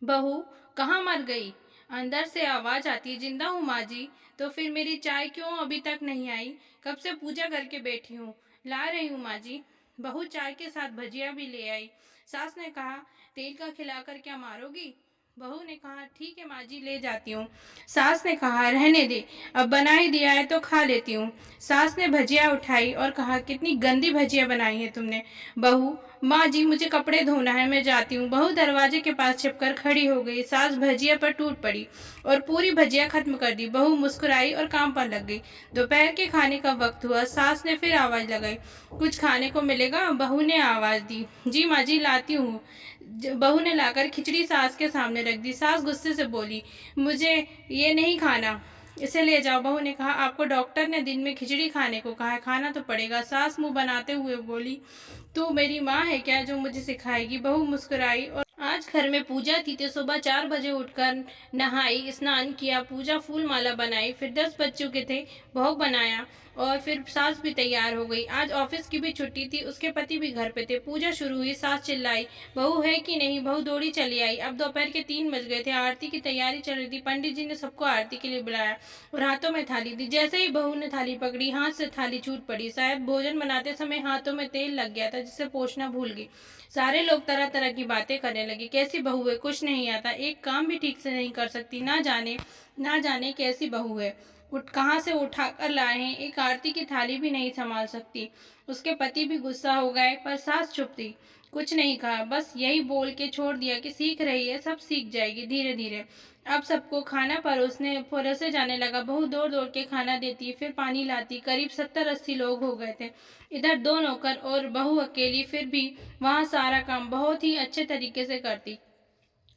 बहू कहाँ मर गई? अंदर से आवाज आती है, जिंदा हूँ माँ जी। तो फिर मेरी चाय क्यों अभी तक नहीं आई? कब से पूजा करके बैठी हूँ। ला रही हूँ माँ जी। बहू चाय के साथ भजिया भी ले आई। सास ने कहा, तेल का खिलाकर क्या मारोगी? बहू ने कहा, ठीक है माँ जी, ले जाती हूँ। सास ने कहा, रहने दे, अब बना ही दिया है तो खा लेती हूँ। सास ने भजिया उठाई और कहा, कितनी गंदी भजिया बनाई है तुमने। बहू, माँ जी मुझे कपड़े धोना है, मैं जाती हूँ। बहू दरवाजे के पास छिपकर खड़ी हो गई। सास भजिया पर टूट पड़ी और पूरी भजिया खत्म कर दी। बहू मुस्कुराई और काम पर लग गई। दोपहर के खाने का वक्त हुआ। सास ने फिर आवाज लगाई, कुछ खाने को मिलेगा? बहू ने आवाज दी, जी माँ जी, लाती हूँ। बहू ने लाकर खिचड़ी सास के सामने रख दी। सास गुस्से से बोली, मुझे ये नहीं खाना, इसे ले जाओ। बहू ने कहा, आपको डॉक्टर ने दिन में खिचड़ी खाने को कहा है, खाना तो पड़ेगा। सास मुंह बनाते हुए बोली, तू मेरी माँ है क्या जो मुझे सिखाएगी? बहू मुस्कुराई और आज घर में पूजा थी तो सुबह 4 बजे उठकर नहाई, स्नान किया, पूजा फूल माला बनाई, फिर 10 बच्चों के थे, भोग बनाया और फिर सास भी तैयार हो गई। आज ऑफिस की भी छुट्टी थी, उसके पति भी घर पे थे। पूजा शुरू हुई। सास चिल्लाई, बहू है कि नहीं? बहू दौड़ी चली आई। अब दोपहर के 3 बज गए थे। आरती की तैयारी चल रही थी। पंडित जी ने सबको आरती के लिए बुलाया और हाथों में थाली दी। जैसे ही बहू ने थाली पकड़ी, हाथ से थाली छूट पड़ी। शायद भोजन बनाते समय हाथों में तेल लग गया था, जिसे पोंछना भूल गई। सारे लोग तरह तरह की बातें करने लगे। कैसी बहू है, कुछ नहीं आता, एक काम भी ठीक से नहीं कर सकती, ना जाने कैसी बहू है, उठ कहाँ से उठा कर लाए हैं, एक आरती की थाली भी नहीं संभाल सकती। उसके पति भी गुस्सा हो गए, पर सास चुप थी, कुछ नहीं कहा, बस यही बोल के छोड़ दिया कि सीख रही है, सब सीख जाएगी धीरे धीरे। अब सबको खाना परोसे जाने लगा। बहू दौड़ दौड़ के खाना देती, फिर पानी लाती। करीब 70-80 लोग हो गए थे। इधर 2 नौकर और बहू अकेली, फिर भी वहाँ सारा काम बहुत ही अच्छे तरीके से करती।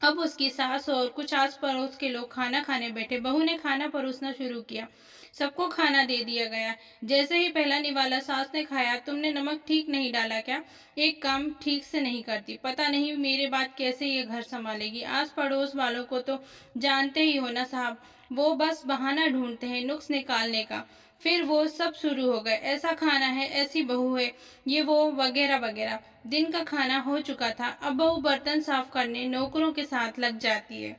अब उसकी सास और कुछ आस पड़ोस के लोग खाना खाने बैठे। बहू ने खाना परोसना शुरू किया। सबको खाना दे दिया गया। जैसे ही पहला निवाला सास ने खाया, तुमने नमक ठीक नहीं डाला क्या? एक काम ठीक से नहीं करती, पता नहीं मेरे बाद कैसे ये घर संभालेगी। आस पड़ोस वालों को तो जानते ही हो ना साहब, वो बस बहाना ढूंढते हैं नुक्स निकालने का। फिर वो सब शुरू हो गए, ऐसा खाना है, ऐसी बहू है, ये वो वगैरह वगैरह। दिन का खाना हो चुका था। अब बहू बर्तन साफ करने नौकरों के साथ लग जाती है।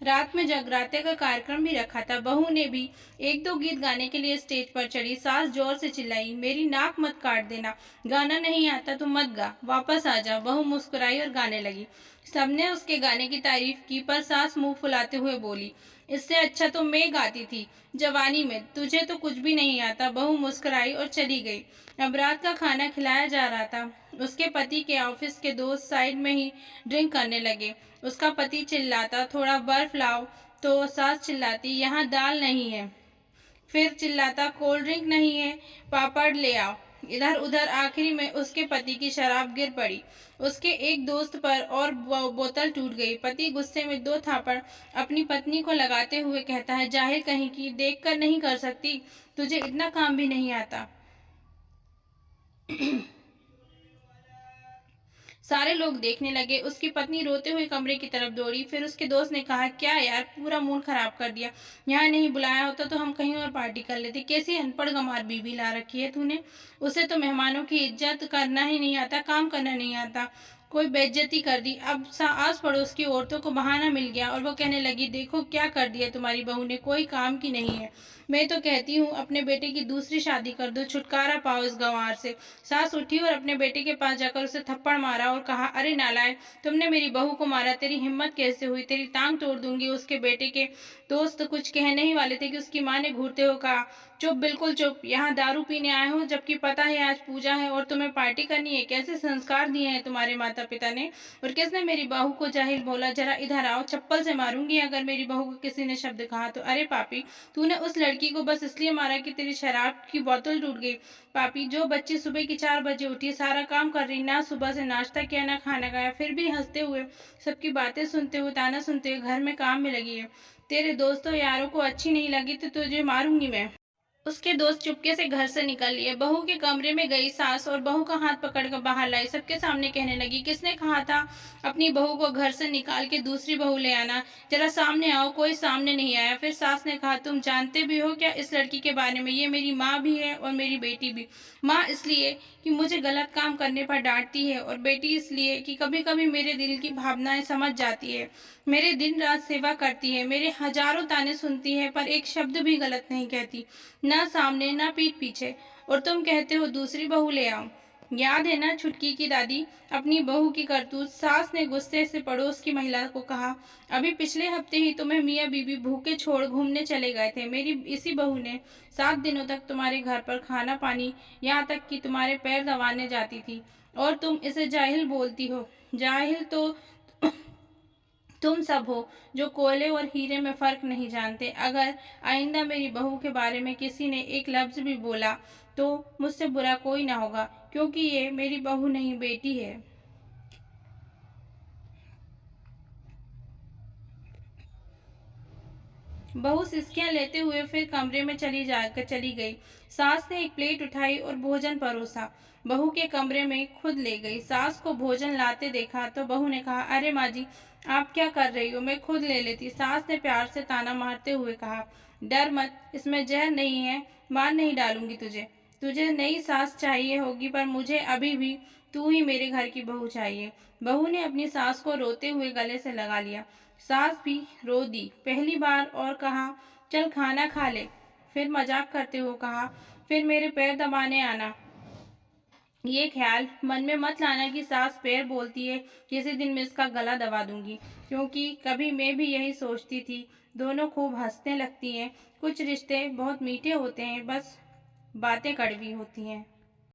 रात में जगराते का कार्यक्रम भी रखा था। बहू ने भी 1-2 गीत गाने के लिए स्टेज पर चढ़ी। सास जोर से चिल्लाई, मेरी नाक मत काट देना, गाना नहीं आता तो मत गा, वापस आ जा। बहू मुस्कुराई और गाने लगी। सबने उसके गाने की तारीफ की, पर सास मुंह फुलाते हुए बोली, इससे अच्छा तो मैं गाती थी जवानी में, तुझे तो कुछ भी नहीं आता। बहू मुस्कुराई और चली गई। अब रात का खाना खिलाया जा रहा था। उसके पति के ऑफिस के दोस्त साइड में ही ड्रिंक करने लगे। उसका पति चिल्लाता, थोड़ा बर्फ लाओ, तो सास चिल्लाती, यहाँ दाल नहीं है। फिर चिल्लाता, कोल्ड ड्रिंक नहीं है, पापड़ ले आओ। इधर उधर आखिरी में उसके पति की शराब गिर पड़ी। उसके एक दोस्त पर और बोतल टूट गई। पति गुस्से में 2 थापड़ अपनी पत्नी को लगाते हुए कहता है, जाहिल कहीं की, देख कर नहीं कर सकती, तुझे इतना काम भी नहीं आता। सारे लोग देखने लगे। उसकी पत्नी रोते हुए कमरे की तरफ दौड़ी। फिर उसके दोस्त ने कहा, क्या यार, पूरा मूड खराब कर दिया, यहाँ नहीं बुलाया होता तो हम कहीं और पार्टी कर लेते। कैसी अनपढ़ गंवार बीवी ला रखी है तूने, उसे तो मेहमानों की इज्जत करना ही नहीं आता, काम करना नहीं आता, कोई बेइज्जती कर दी। अब आस पड़ोस की औरतों को बहाना मिल गया और वो कहने लगी, देखो क्या कर दिया तुम्हारी बहू ने, कोई काम की नहीं है। मैं तो कहती हूँ अपने बेटे की दूसरी शादी कर दो, छुटकारा पाओ इस गंवार से। सास उठी और अपने बेटे के पास जाकर उसे थप्पड़ मारा और कहा, अरे नालायक, तुमने मेरी बहू को मारा, तेरी हिम्मत कैसे हुई, तेरी टांग तोड़ दूंगी। उसके बेटे के दोस्त कुछ कहने ही वाले थे कि उसकी माँ ने घूरते हुए कहा, चुप, बिल्कुल चुप, यहाँ दारू पीने आए हो, जबकि पता है आज पूजा है और तुम्हें पार्टी करनी है। कैसे संस्कार दिए हैं तुम्हारे माता पिता ने, और किसने मेरी बहू को जाहिल बोला? जरा इधर आओ, चप्पल से मारूंगी अगर मेरी बहू को किसी ने शब्द कहा तो। अरे पापी, तूने उस लड़की को बस इसलिए मारा कि तेरी शराब की बोतल टूट गई। पापी, जो बच्ची सुबह की 4 बजे उठी, सारा काम कर रही, ना सुबह से नाश्ता किया ना खाना खाया, फिर भी हंसते हुए, सबकी बातें सुनते हुए, ताना सुनते हुए घर में काम में लगी है। तेरे दोस्तों यारों को अच्छी नहीं लगी तो तुझे मारूंगी मैं। उसके दोस्त चुपके से घर से निकल लिए। बहू के कमरे में गई सास और बहू का हाथ पकड़कर बाहर लाई। सबके सामने कहने लगी, किसने कहा था अपनी बहू को घर से निकाल के दूसरी बहू ले आना? जरा सामने आओ। कोई सामने नहीं आया। फिर सास ने कहा, तुम जानते भी हो क्या इस लड़की के बारे में? ये मेरी माँ भी है और मेरी बेटी भी। माँ इसलिए कि मुझे गलत काम करने पर डांटती है, और बेटी इसलिए कि कभी कभी मेरे दिल की भावनाएं समझ जाती है। मेरे दिन रात सेवा करती है, मेरे हजारों ताने सुनती है, पर एक शब्द भी गलत नहीं कहती, ना सामने ना पीठ पीछे। और तुम कहते हो दूसरी बहू ले आओ। याद है ना छुटकी की दादी, अपनी बहू की करतूत? सास ने गुस्से से पड़ोस की महिला को कहा, अभी पिछले हफ्ते ही तुम्हें मियाँ बीबी भूखे छोड़ घूमने चले गए थे। मेरी इसी बहू ने 7 दिनों तक तुम्हारे घर पर खाना पानी, यहाँ तक कि तुम्हारे पैर दबाने जाती थी, और तुम इसे जाहिल बोलती हो। जाहिल तो तुम सब हो, जो कोयले और हीरे में फर्क नहीं जानते। अगर आइंदा मेरी बहू के बारे में किसी ने एक लफ्ज भी बोला तो मुझसे बुरा कोई ना होगा, क्योंकि ये मेरी बहू नहीं, बेटी है। बहू सिसकियां लेते हुए फिर कमरे में चली गई। सास ने एक प्लेट उठाई और भोजन परोसा। बहू के कमरे में खुद ले गई। सास को भोजन लाते देखा तो बहू ने कहा, अरे माँ जी, आप क्या कर रही हो? मैं खुद ले लेती। सास ने प्यार से ताना मारते हुए कहा, डर मत, इसमें जहर नहीं है, मार नहीं डालूंगी तुझे। तुझे नई सास चाहिए होगी, पर मुझे अभी भी तू ही मेरे घर की बहू चाहिए। बहू ने अपनी सास को रोते हुए गले से लगा लिया। सास भी रो दी पहली बार और कहा, चल खाना खा ले। फिर मजाक करते हुए कहा, फिर मेरे पैर दबाने आना। ये ख्याल मन में मत लाना कि सास पैर बोलती है, किसी दिन मैं इसका गला दबा दूंगी, क्योंकि कभी मैं भी यही सोचती थी। दोनों खूब हंसने लगती हैं। कुछ रिश्ते बहुत मीठे होते हैं, बस बातें कड़वी होती हैं।